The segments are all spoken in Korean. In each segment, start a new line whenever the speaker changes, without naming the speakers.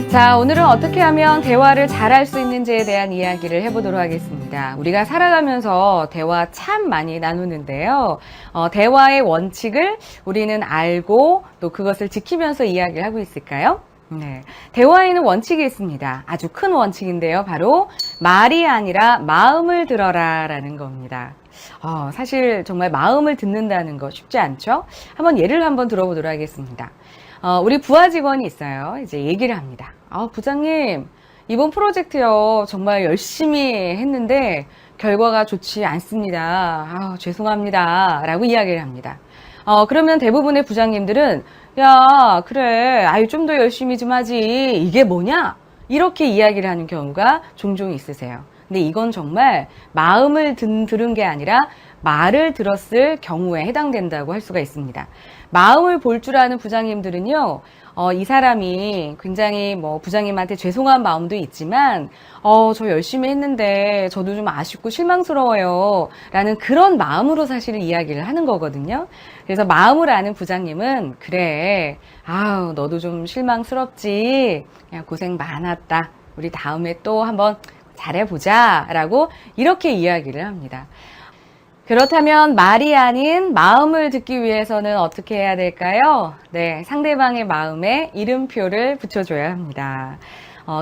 자, 오늘은 어떻게 하면 대화를 잘할 수 있는지에 대한 이야기를 해보도록 하겠습니다. 우리가 살아가면서 대화 참 많이 나누는데요. 대화의 원칙을 우리는 알고 또 그것을 지키면서 이야기를 하고 있을까요? 네. 대화에는 원칙이 있습니다. 아주 큰 원칙인데요. 바로 말이 아니라 마음을 들어라 라는 겁니다. 사실 정말 마음을 듣는다는 거 쉽지 않죠? 예를 한번 들어보도록 하겠습니다. 우리 부하 직원이 있어요. 이제 얘기를 합니다. 부장님, 이번 프로젝트요. 정말 열심히 했는데 결과가 좋지 않습니다. 죄송합니다. 라고 이야기를 합니다. 그러면 대부분의 부장님들은 야, 그래. 좀 더 열심히 좀 하지. 이게 뭐냐? 이렇게 이야기를 하는 경우가 종종 있으세요. 근데 이건 정말 마음을 들은 게 아니라 말을 들었을 경우에 해당된다고 할 수가 있습니다. 마음을 볼 줄 아는 부장님들은요, 이 사람이 굉장히 부장님한테 죄송한 마음도 있지만, 저 열심히 했는데 저도 좀 아쉽고 실망스러워요. 라는 그런 마음으로 사실은 이야기를 하는 거거든요. 그래서 마음을 아는 부장님은, 그래, 너도 좀 실망스럽지. 그냥 고생 많았다. 우리 다음에 또 한번 잘해보자. 라고 이렇게 이야기를 합니다. 그렇다면 말이 아닌 마음을 듣기 위해서는 어떻게 해야 될까요? 네, 상대방의 마음에 이름표를 붙여줘야 합니다.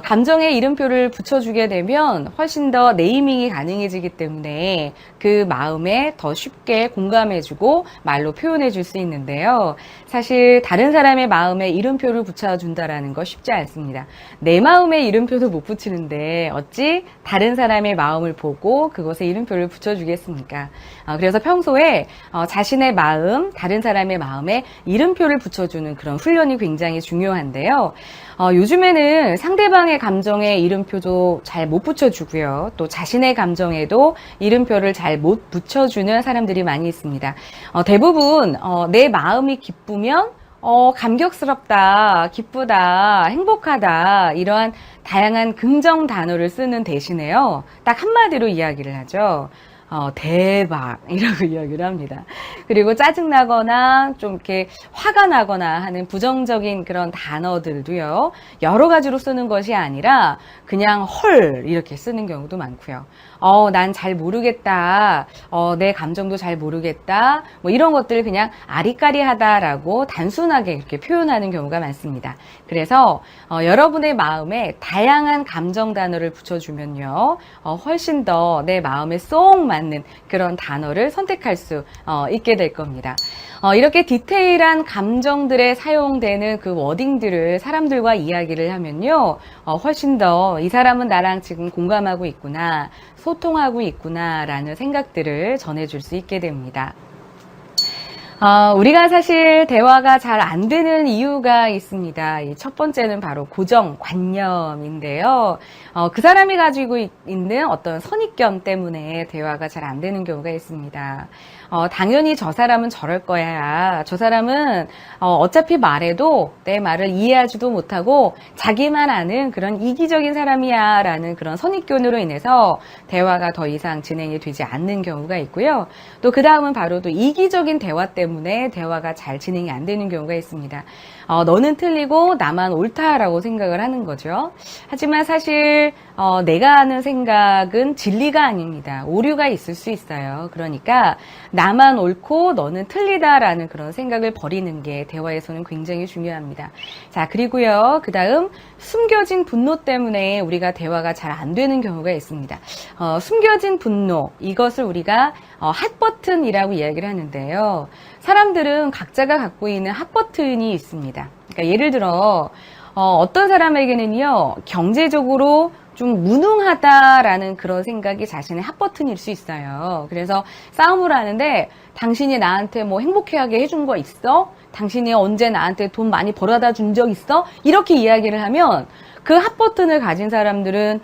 감정에 이름표를 붙여주게 되면 훨씬 더 네이밍이 가능해지기 때문에 그 마음에 더 쉽게 공감해주고 말로 표현해줄 수 있는데요. 사실 다른 사람의 마음에 이름표를 붙여준다라는 거 쉽지 않습니다. 내 마음에 이름표도 못 붙이는데 어찌 다른 사람의 마음을 보고 그것에 이름표를 붙여주겠습니까? 그래서 평소에 자신의 마음, 다른 사람의 마음에 이름표를 붙여주는 그런 훈련이 굉장히 중요한데요. 요즘에는 상대방의 감정에 이름표도 잘 못 붙여주고요. 또 자신의 감정에도 이름표를 잘 못 붙여주는 사람들이 많이 있습니다. 대부분 내 마음이 기쁘면 감격스럽다, 기쁘다, 행복하다 이러한 다양한 긍정 단어를 쓰는 대신에요. 딱 한마디로 이야기를 하죠. 대박 이라고 이야기를 합니다. 그리고 짜증나거나 좀 이렇게 화가 나거나 하는 부정적인 그런 단어들도요. 여러 가지로 쓰는 것이 아니라 그냥 헐 이렇게 쓰는 경우도 많고요. 난 잘 모르겠다. 내 감정도 잘 모르겠다. 이런 것들을 그냥 아리까리하다라고 단순하게 이렇게 표현하는 경우가 많습니다. 그래서 여러분의 마음에 다양한 감정 단어를 붙여주면요. 훨씬 더 내 마음에 쏙 맞는 그런 단어를 선택할 수 있게 될 겁니다. 이렇게 디테일한 감정들에 사용되는 그 워딩들을 사람들과 이야기를 하면요. 훨씬 더 이 사람은 나랑 지금 공감하고 있구나, 소통하고 있구나 라는 생각들을 전해줄 수 있게 됩니다. 우리가 사실 대화가 잘 안 되는 이유가 있습니다. 이 첫 번째는 바로 고정관념인데요. 그 사람이 가지고 있는 어떤 선입견 때문에 대화가 잘 안 되는 경우가 있습니다. 당연히 저 사람은 저럴 거야. 저 사람은 어차피 말해도 내 말을 이해하지도 못하고 자기만 아는 그런 이기적인 사람이야 라는 그런 선입견으로 인해서 대화가 더 이상 진행이 되지 않는 경우가 있고요. 또 그 다음은 바로 또 이기적인 대화 때문에 대화가 잘 진행이 안 되는 경우가 있습니다. 너는 틀리고 나만 옳다라고 생각을 하는 거죠. 하지만 사실 내가 하는 생각은 진리가 아닙니다. 오류가 있을 수 있어요. 그러니까 나만 옳고 너는 틀리다라는 그런 생각을 버리는 게 대화에서는 굉장히 중요합니다. 자, 그리고요. 그 다음 숨겨진 분노 때문에 우리가 대화가 잘 안 되는 경우가 있습니다. 숨겨진 분노, 이것을 우리가 핫버튼이라고 이야기를 하는데요. 사람들은 각자가 갖고 있는 핫버튼이 있습니다. 그러니까 예를 들어 어떤 사람에게는요. 경제적으로 좀 무능하다라는 그런 생각이 자신의 핫버튼일 수 있어요. 그래서 싸움을 하는데 당신이 나한테 행복해하게 해준 거 있어? 당신이 언제 나한테 돈 많이 벌어다 준 적 있어? 이렇게 이야기를 하면 그 핫버튼을 가진 사람들은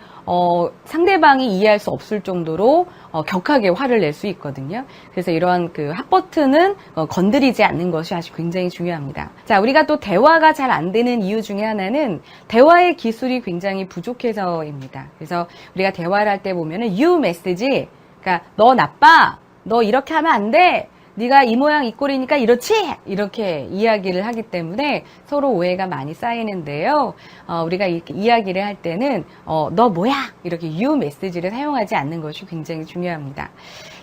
상대방이 이해할 수 없을 정도로 격하게 화를 낼 수 있거든요. 그래서 이런 그 핫버튼은 건드리지 않는 것이 아주 굉장히 중요합니다. 자, 우리가 또 대화가 잘 안 되는 이유 중에 하나는 대화의 기술이 굉장히 부족해서입니다. 그래서 우리가 대화를 할 때 보면은 you message, 그러니까 너 나빠, 너 이렇게 하면 안 돼, 네가 이 모양 이 꼴이니까 이렇지? 이렇게 이야기를 하기 때문에 서로 오해가 많이 쌓이는데요. 우리가 이렇게 이야기를 할 때는 너 뭐야? 이렇게 you 메시지를 사용하지 않는 것이 굉장히 중요합니다.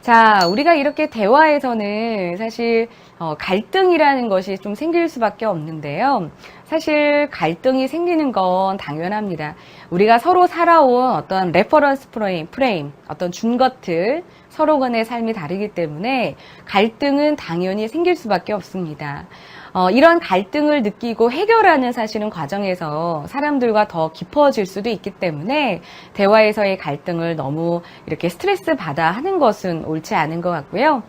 자, 우리가 이렇게 대화에서는 사실 갈등이라는 것이 좀 생길 수밖에 없는데요. 사실 갈등이 생기는 건 당연합니다. 우리가 서로 살아온 어떤 레퍼런스 프레임, 어떤 준것들, 서로 간의 삶이 다르기 때문에 갈등은 당연히 생길 수밖에 없습니다. 이런 갈등을 느끼고 해결하는 사실은 과정에서 사람들과 더 깊어질 수도 있기 때문에 대화에서의 갈등을 너무 이렇게 스트레스 받아 하는 것은 옳지 않은 것 같고요.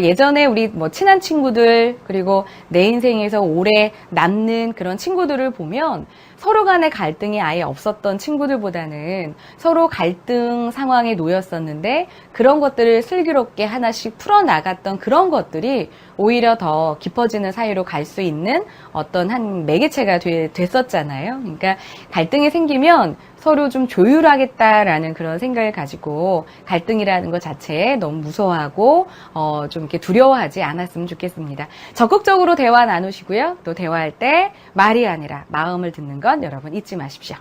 예전에 우리 친한 친구들 그리고 내 인생에서 오래 남는 그런 친구들을 보면 서로 간의 갈등이 아예 없었던 친구들보다는 서로 갈등 상황에 놓였었는데 그런 것들을 슬기롭게 하나씩 풀어나갔던 그런 것들이 오히려 더 깊어지는 사이로 갈 수 있는 어떤 한 매개체가 됐었잖아요. 그러니까 갈등이 생기면 서로 좀 조율하겠다라는 그런 생각을 가지고 갈등이라는 것 자체에 너무 무서워하고 좀 이렇게 두려워하지 않았으면 좋겠습니다. 적극적으로 대화 나누시고요. 또 대화할 때 말이 아니라 마음을 듣는 건 여러분 잊지 마십시오.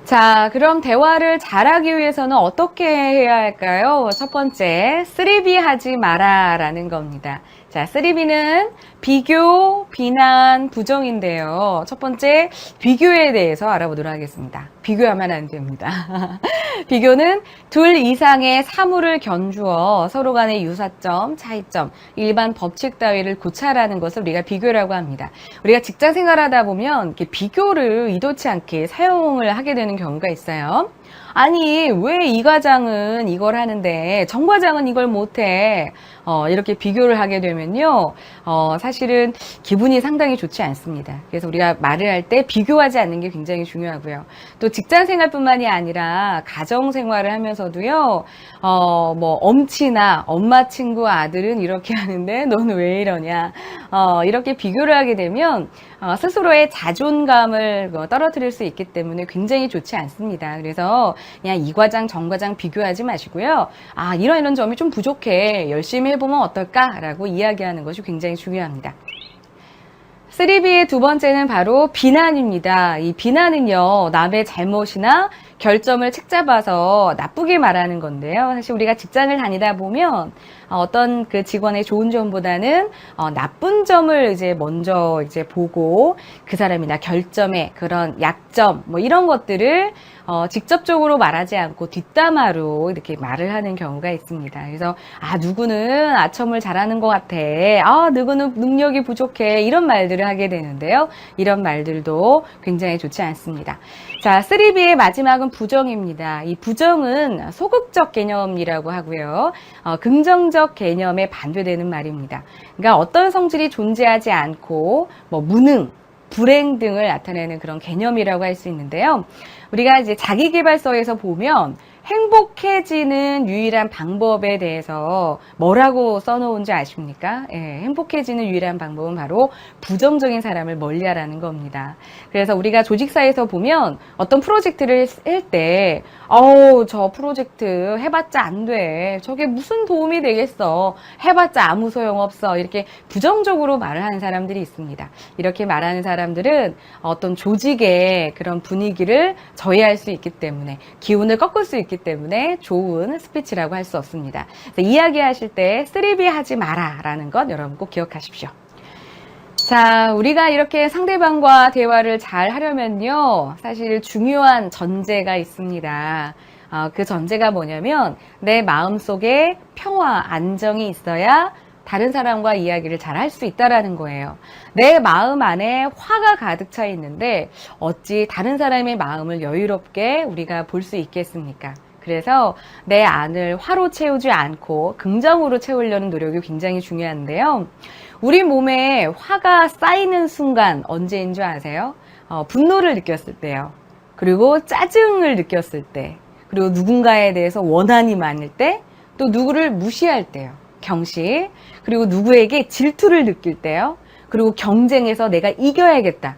자, 그럼 대화를 잘하기 위해서는 어떻게 해야 할까요? 첫 번째, 3B 하지 마라 라는 겁니다. 자, 3B는 비교, 비난, 부정인데요. 첫 번째, 비교에 대해서 알아보도록 하겠습니다. 비교하면 안 됩니다. 비교는 둘 이상의 사물을 견주어 서로 간의 유사점, 차이점, 일반 법칙 따위를 고찰하는 것을 우리가 비교라고 합니다. 우리가 직장 생활하다 보면 이렇게 비교를 의도치 않게 사용을 하게 되는 경우가 있어요. 아니, 왜 이 과장은 이걸 하는데 정 과장은 이걸 못해? 이렇게 비교를 하게 되면요. 사실은 기분이 상당히 좋지 않습니다. 그래서 우리가 말을 할 때 비교하지 않는 게 굉장히 중요하고요. 또 직장 생활뿐만이 아니라 가정 생활을 하면서도요. 엄치나 엄마 친구 아들은 이렇게 하는데 너는 왜 이러냐? 이렇게 비교를 하게 되면 스스로의 자존감을 떨어뜨릴 수 있기 때문에 굉장히 좋지 않습니다. 그래서 그냥 이 과장 정 과장 비교하지 마시고요. 이런 점이 좀 부족해. 열심히 해보면 어떨까라고 이야기하는 것이 굉장히 중요합니다. 3B의 두 번째는 바로 비난입니다. 이 비난은요, 남의 잘못이나 결점을 책잡아서 나쁘게 말하는 건데요. 사실 우리가 직장을 다니다 보면 어떤 그 직원의 좋은 점보다는 나쁜 점을 먼저 보고 그 사람이나 결점의 그런 약점 이런 것들을 직접적으로 말하지 않고 뒷담화로 이렇게 말을 하는 경우가 있습니다. 그래서 누구는 아첨을 잘하는 것 같아. 누구는 능력이 부족해. 이런 말들을 하게 되는데요. 이런 말들도 굉장히 좋지 않습니다. 자, 3B의 마지막은 부정입니다. 이 부정은 소극적 개념이라고 하고요. 긍정적 개념에 반대되는 말입니다. 그러니까 어떤 성질이 존재하지 않고 무능, 불행 등을 나타내는 그런 개념이라고 할 수 있는데요. 우리가 자기계발서에서 보면 행복해지는 유일한 방법에 대해서 뭐라고 써놓은지 아십니까? 행복해지는 유일한 방법은 바로 부정적인 사람을 멀리하라는 겁니다. 그래서 우리가 조직사에서 보면 어떤 프로젝트를 할 때 저 프로젝트 해봤자 안 돼. 저게 무슨 도움이 되겠어. 해봤자 아무 소용없어. 이렇게 부정적으로 말을 하는 사람들이 있습니다. 이렇게 말하는 사람들은 어떤 조직의 그런 분위기를 저해할 수 있기 때문에 기운을 꺾을 수 있기 때문에 좋은 스피치라고 할 수 없습니다. 이야기하실 때 3B 하지 마라 라는 것 여러분 꼭 기억하십시오. 자, 우리가 이렇게 상대방과 대화를 잘 하려면요, 사실 중요한 전제가 있습니다. 그 전제가 뭐냐면 내 마음속에 평화, 안정이 있어야 다른 사람과 이야기를 잘 할 수 있다라는 거예요. 내 마음 안에 화가 가득 차 있는데 어찌 다른 사람의 마음을 여유롭게 우리가 볼 수 있겠습니까? 그래서 내 안을 화로 채우지 않고 긍정으로 채우려는 노력이 굉장히 중요한데요. 우리 몸에 화가 쌓이는 순간 언제인 줄 아세요? 분노를 느꼈을 때요. 그리고 짜증을 느꼈을 때, 그리고 누군가에 대해서 원한이 많을 때, 또 누구를 무시할 때요. 경시, 그리고 누구에게 질투를 느낄 때요. 그리고 경쟁에서 내가 이겨야겠다.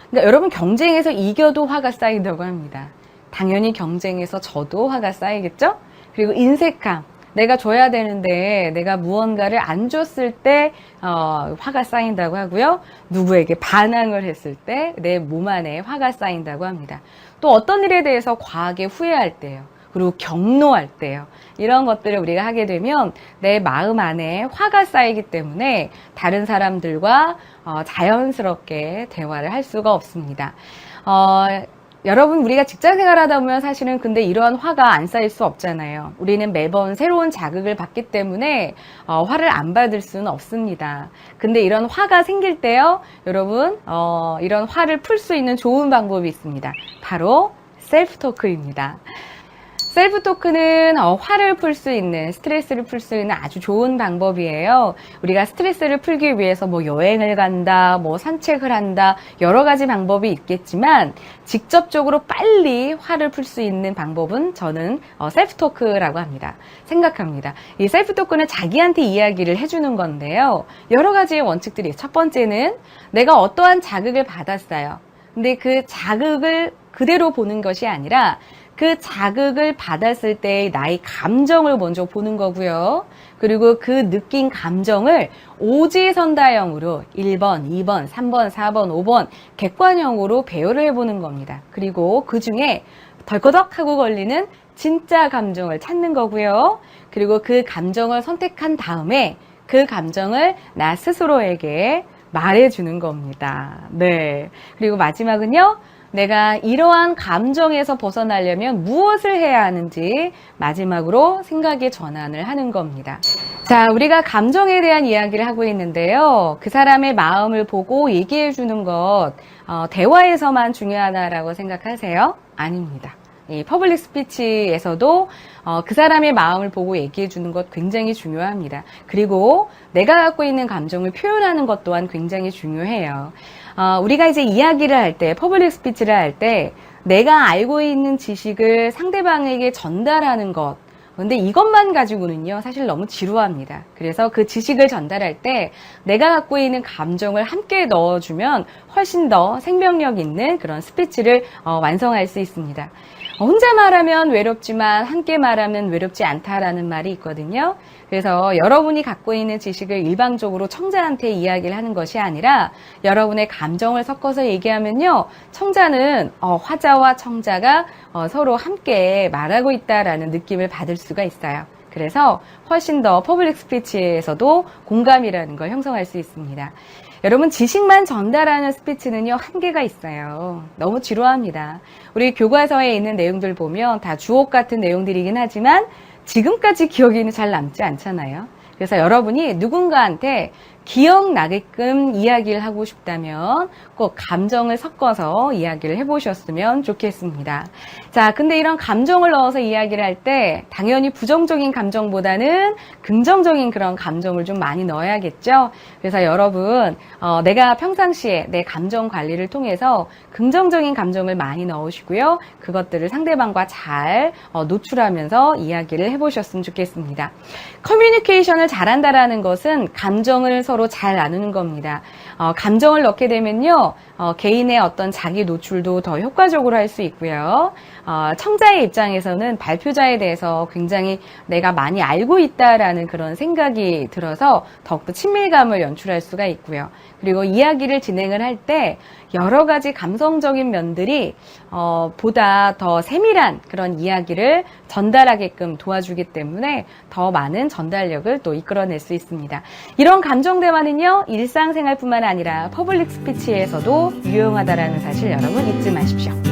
그러니까 여러분 경쟁에서 이겨도 화가 쌓인다고 합니다. 당연히 경쟁에서 져도 화가 쌓이겠죠? 그리고 인색함, 내가 줘야 되는데 내가 무언가를 안 줬을 때 화가 쌓인다고 하고요. 누구에게 반항을 했을 때 내 몸 안에 화가 쌓인다고 합니다. 또 어떤 일에 대해서 과하게 후회할 때요. 그리고 격노할 때요. 이런 것들을 우리가 하게 되면 내 마음 안에 화가 쌓이기 때문에 다른 사람들과 자연스럽게 대화를 할 수가 없습니다. 여러분, 우리가 직장 생활하다 보면 사실은 근데 이러한 화가 안 쌓일 수 없잖아요. 우리는 매번 새로운 자극을 받기 때문에 화를 안 받을 수는 없습니다. 근데 이런 화가 생길 때요, 여러분, 이런 화를 풀 수 있는 좋은 방법이 있습니다. 바로 셀프 토크입니다. 셀프 토크는 화를 풀 수 있는, 스트레스를 풀 수 있는 아주 좋은 방법이에요. 우리가 스트레스를 풀기 위해서 뭐 여행을 간다, 뭐 산책을 한다, 여러 가지 방법이 있겠지만 직접적으로 빨리 화를 풀 수 있는 방법은 저는 셀프 토크라고 생각합니다. 이 셀프 토크는 자기한테 이야기를 해주는 건데요. 여러 가지의 원칙들이, 첫 번째는 내가 어떠한 자극을 받았어요. 근데 그 자극을 그대로 보는 것이 아니라 그 자극을 받았을 때의 나의 감정을 먼저 보는 거고요. 그리고 그 느낀 감정을 오지선다형으로 1번, 2번, 3번, 4번, 5번 객관형으로 배열을 해보는 겁니다. 그리고 그 중에 덜커덕 하고 걸리는 진짜 감정을 찾는 거고요. 그리고 그 감정을 선택한 다음에 그 감정을 나 스스로에게 말해주는 겁니다. 네. 그리고 마지막은요. 내가 이러한 감정에서 벗어나려면 무엇을 해야 하는지 마지막으로 생각의 전환을 하는 겁니다. 자, 우리가 감정에 대한 이야기를 하고 있는데요. 그 사람의 마음을 보고 얘기해 주는 것, 대화에서만 중요하다라고 생각하세요? 아닙니다. 이 퍼블릭 스피치에서도 그 사람의 마음을 보고 얘기해 주는 것 굉장히 중요합니다. 그리고 내가 갖고 있는 감정을 표현하는 것 또한 굉장히 중요해요. 우리가 이제 이야기를 할 때, 퍼블릭 스피치를 할 때 내가 알고 있는 지식을 상대방에게 전달하는 것, 근데 이것만 가지고는요, 사실 너무 지루합니다. 그래서 그 지식을 전달할 때 내가 갖고 있는 감정을 함께 넣어주면 훨씬 더 생명력 있는 그런 스피치를 완성할 수 있습니다. 혼자 말하면 외롭지만 함께 말하면 외롭지 않다라는 말이 있거든요. 그래서 여러분이 갖고 있는 지식을 일방적으로 청자한테 이야기를 하는 것이 아니라 여러분의 감정을 섞어서 얘기하면요, 청자는 화자와 청자가 서로 함께 말하고 있다라는 느낌을 받을 수가 있어요. 그래서 훨씬 더 퍼블릭 스피치에서도 공감이라는 걸 형성할 수 있습니다. 여러분, 지식만 전달하는 스피치는요, 한계가 있어요. 너무 지루합니다. 우리 교과서에 있는 내용들 보면 다 주옥 같은 내용들이긴 하지만 지금까지 기억에는 잘 남지 않잖아요. 그래서 여러분이 누군가한테 기억나게끔 이야기를 하고 싶다면 꼭 감정을 섞어서 이야기를 해보셨으면 좋겠습니다. 자, 근데 이런 감정을 넣어서 이야기를 할 때 당연히 부정적인 감정보다는 긍정적인 그런 감정을 좀 많이 넣어야겠죠. 그래서 여러분, 내가 평상시에 내 감정 관리를 통해서 긍정적인 감정을 많이 넣으시고요. 그것들을 상대방과 잘 노출하면서 이야기를 해보셨으면 좋겠습니다. 커뮤니케이션을 잘한다라는 것은 감정을 서로 잘 나누는 겁니다. 감정을 넣게 되면요, 개인의 어떤 자기 노출도 더 효과적으로 할 수 있고요. 청자의 입장에서는 발표자에 대해서 굉장히 내가 많이 알고 있다라는 그런 생각이 들어서 더욱더 친밀감을 연출할 수가 있고요. 그리고 이야기를 진행을 할 때 여러 가지 감성적인 면들이 보다 더 세밀한 그런 이야기를 전달하게끔 도와주기 때문에 더 많은 전달력을 또 이끌어낼 수 있습니다. 이런 감정 대화는요, 일상생활뿐만 아니라 퍼블릭 스피치에서도 유용하다라는 사실 여러분 잊지 마십시오.